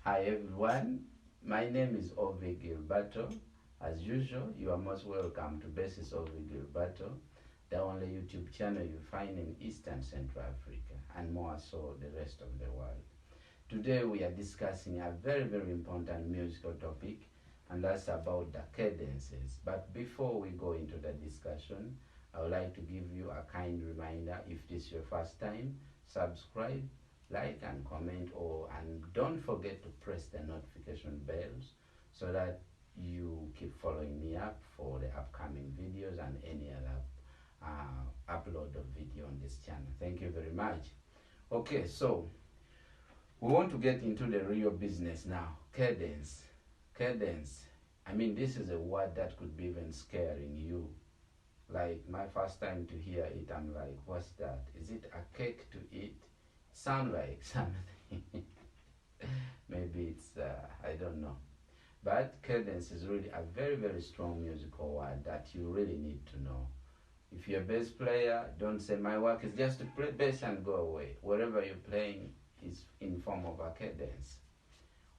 Hi everyone, my name is Ove Gilberto. As usual, you are most welcome to Basis Ove Gilberto, the only YouTube channel you find in Eastern Central Africa and more so the rest of the world. Today we are discussing a very important musical topic, and that's about the cadences. But before we go into the discussion, I would like to give you a kind reminder. If this is your first time, subscribe, like and comment, and don't forget to press the notification bells so that you keep following me up for the upcoming videos and any other upload of video on this channel. Thank you very much. Okay, so we want to get into the real business now. Cadence. I mean, this is a word that could be even scaring you. Like my first time to hear it, I'm like, what's that? Is it a cake to eat? Sound like something. Maybe it's I don't know. But cadence is really a very strong musical word that you really need to know. If you're a bass player, don't say my work is just to play bass and go away. Whatever you're playing is in form of a cadence.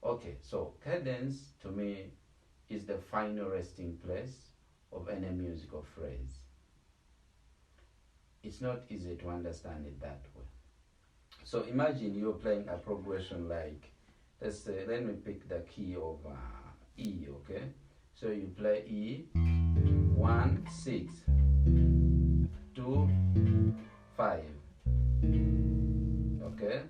Okay, so cadence to me is the final resting place of any musical phrase. It's not easy to understand it that way. So imagine you're playing a progression like, let's say, let me pick the key of E, okay? So you play E, 1, 6, 2, 5, okay?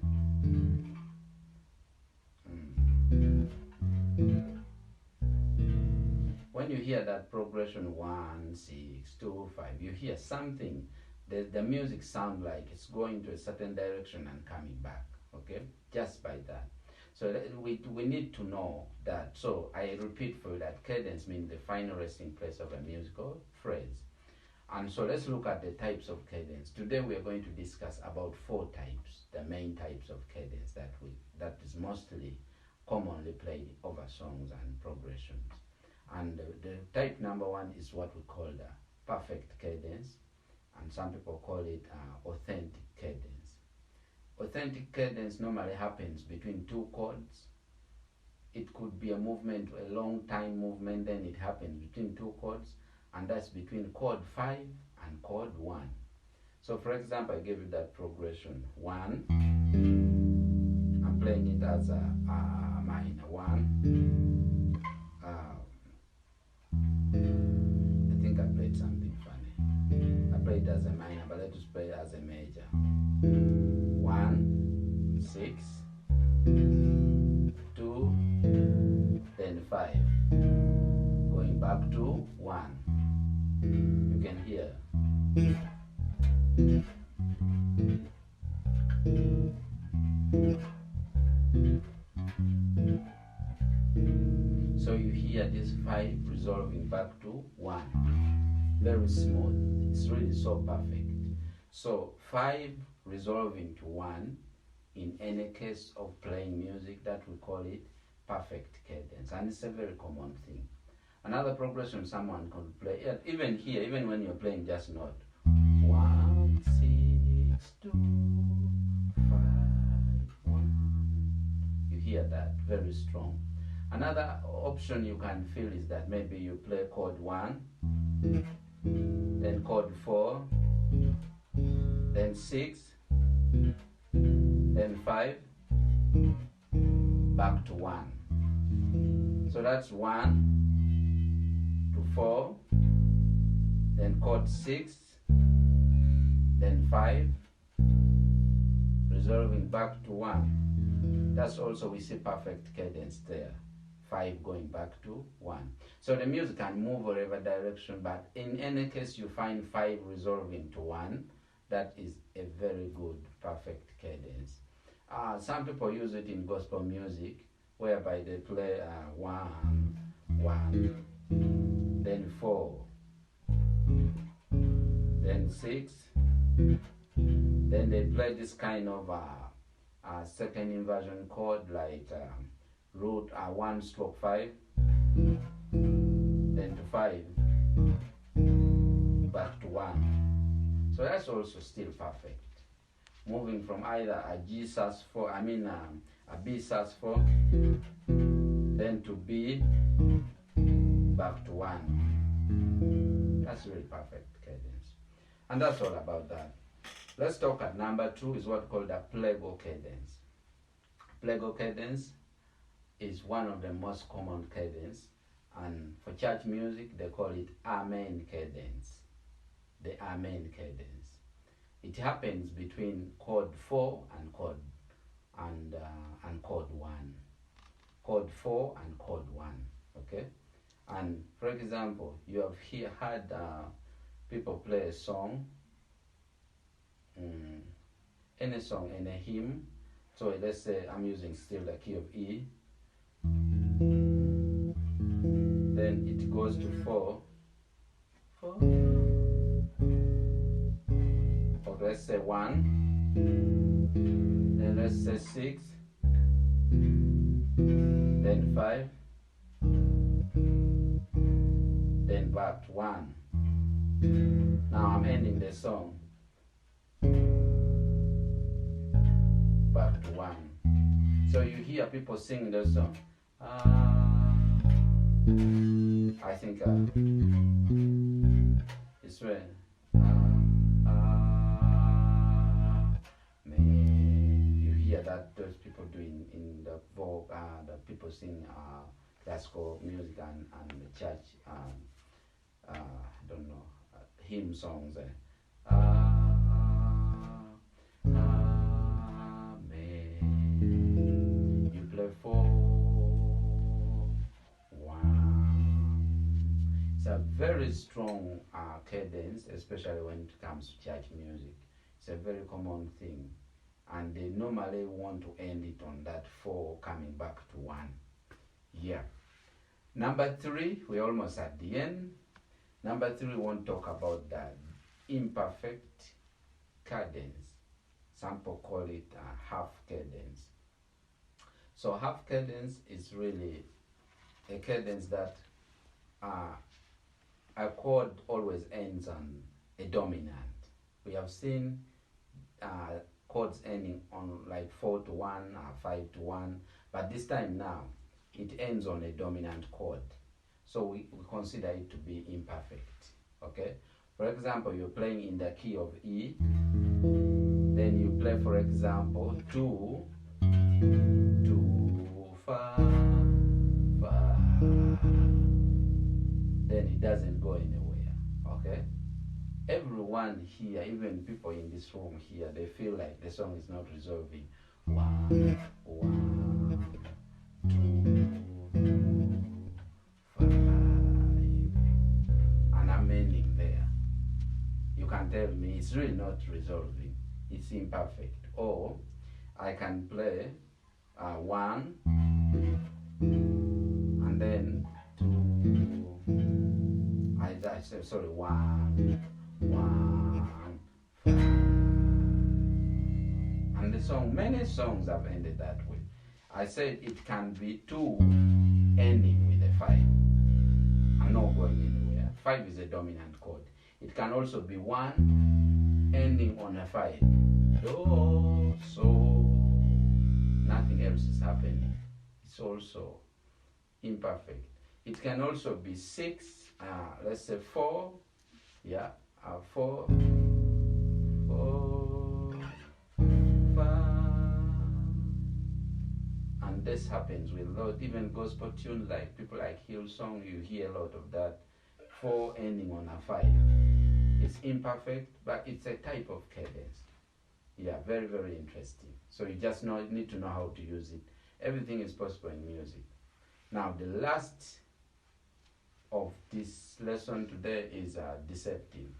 When you hear that progression 1, 6, 2, 5, you hear something. The music sounds like it's going to a certain direction and coming back, okay? Just by that. So we need to know that. So I repeat for you that cadence means the final resting place of a musical phrase. And so let's look at the types of cadence. Today we are going to discuss about 4 types, the main types of cadence that is mostly commonly played over songs and progressions. And the type number 1 is what we call the perfect cadence, and some people call it authentic cadence. Authentic cadence normally happens between 2 chords. It could be a movement, a long time movement, then it happens between 2 chords, and that's between chord 5 and chord 1. So for example, I gave you that progression 1. I'm playing it as a minor 1. I think I played something funny. I played it as a minor, but let's play it as a major. 1, 6, 2, then 5. Going back to 1. You can hear. So you hear this 5 resolving back to 1. Very smooth. It's really so perfect. So 5 resolving to 1 in any case of playing music, that we call it perfect cadence, and it's a very common thing. Another progression someone can play, even here, even when you're playing just note 1, 6, 2, 5, 1. You hear that very strong. Another option you can feel is that maybe you play chord 1, then chord 4, then 6, then 5, back to 1. So that's 1 to 4, then chord 6, then 5, resolving back to 1. That's also, we see perfect cadence there. 5 going back to 1. So the music can move whatever direction, but in any case you find 5 resolving to 1. That is a very good perfect cadence. Some people use it in gospel music, whereby they play 1, 1, then 4, then 6, then they play this kind of second inversion chord like root 1 stroke 5, then to 5, back to 1. So that's also still perfect. moving from either a G sus4, a B sus4, then to B, back to 1. That's really perfect cadence. And that's all about that. Let's talk at number 2 is what called a plagal cadence. Plagal cadence is one of the most common cadence, and for church music they call it amen cadence. The amen cadence. It happens between chord 4 and chord 1. Chord 4 and chord 1. Okay? And for example, you have heard people play a song, any song, any hymn. So let's say I'm using still the key of E. Then it goes to 4. Or let's say 1. Then let's say 6. Then 5. Then back to 1. Now I'm ending the song. Back to 1. So you hear people sing the song. I think it's when you hear that those people doing in the Vogue, the people sing classical music and the church, I don't know, hymn songs. Amen. You play 4, 1. It's a very strong cadence, especially when it comes to church music. It's a very common thing, and they normally want to end it on that 4 coming back to 1. Yeah. Number 3, we're almost at the end. Number 3, we want to talk about the imperfect cadence. Some people call it half cadence. So half cadence is really a cadence that a chord always ends on a dominant. We have seen chords ending on like 4 to 1 or 5 to 1, but this time now it ends on a dominant chord. So we consider it to be imperfect. Okay? For example, you're playing in the key of E, then you play, for example, 2, 5, 5. Then it doesn't go anywhere. Okay? Everyone here, even people in this room here, they feel like the song is not resolving. 1, 1, 2, 5. And I'm ending there. You can tell me it's really not resolving. It's imperfect. Or I can play 1 and then 2. I said sorry, 1, 1, 5. And the song, many songs have ended that way. I said it can be 2 ending with a 5. I'm not going anywhere. 5 is a dominant chord. It can also be 1 ending on a 5. Do, so, nothing else is happening. It's also imperfect. It can also be 6, let's say 4, yeah, 4, 4, 5. And this happens with a lot, even gospel tunes like people like Hillsong, you hear a lot of that. 4 ending on a 5. It's imperfect, but it's a type of cadence. Yeah, very, very interesting. So you just need to know how to use it. Everything is possible in music. Now, the last of this lesson today is a deceptive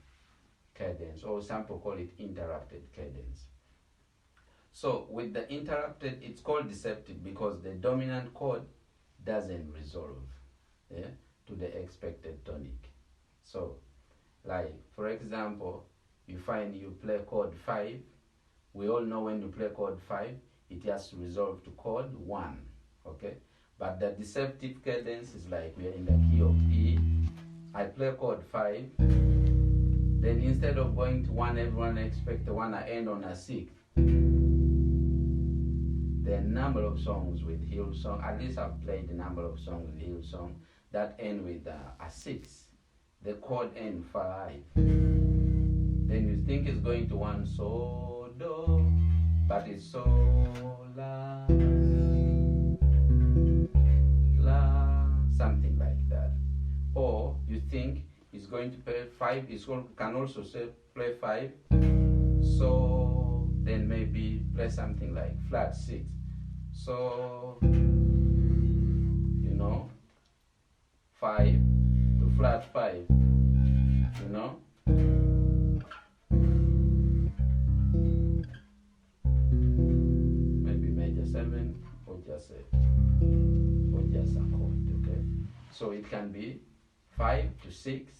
cadence, or some people call it interrupted cadence. So with the interrupted, it's called deceptive because the dominant chord doesn't resolve to the expected tonic. So, like, for example, you find you play chord 5. We all know when you play chord 5, it has to resolve to chord 1, okay? But the deceptive cadence is like we are in the key of E. I play chord 5, then instead of going to 1, everyone expects the 1 I end on a 6. There are a number of songs with heel song. At least I've played a number of songs with heel song that end with a 6. The chord end 5. Then you think it's going to 1 so do, but it's so la la, something like that. Or you think it's going to play 5. Can also say play 5. So then maybe play something like flat 6. So 5 to flat 5. Maybe major 7 or just a chord. Okay. So it can be 5 to 6,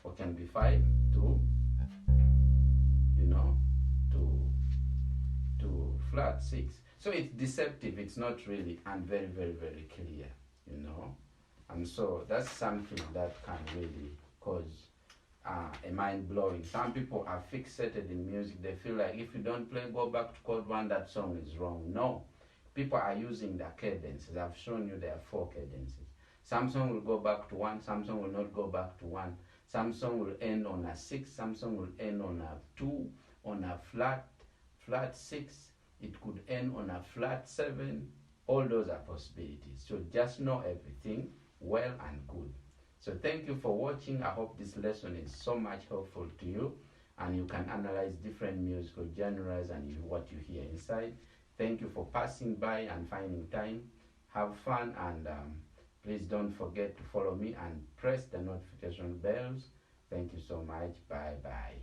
or can be 5 to to flat 6. So it's deceptive. It's not really and very, very, very clear, and so that's something that can really cause a mind blowing. Some people are fixated in music. They feel like if you don't play, go back to chord 1, that song is wrong. No, people are using the cadences. I've shown you there are 4 cadences. Some song will go back to 1, some song will not go back to 1. Some song will end on a 6, some song will end on a 2, on a flat 6. It could end on a flat 7. All those are possibilities. So just know everything well and good. So thank you for watching. I hope this lesson is so much helpful to you, and you can analyze different musical genres and what you hear inside. Thank you for passing by and finding time. Have fun, and please don't forget to follow me and press the notification bells. Thank you so much. Bye bye.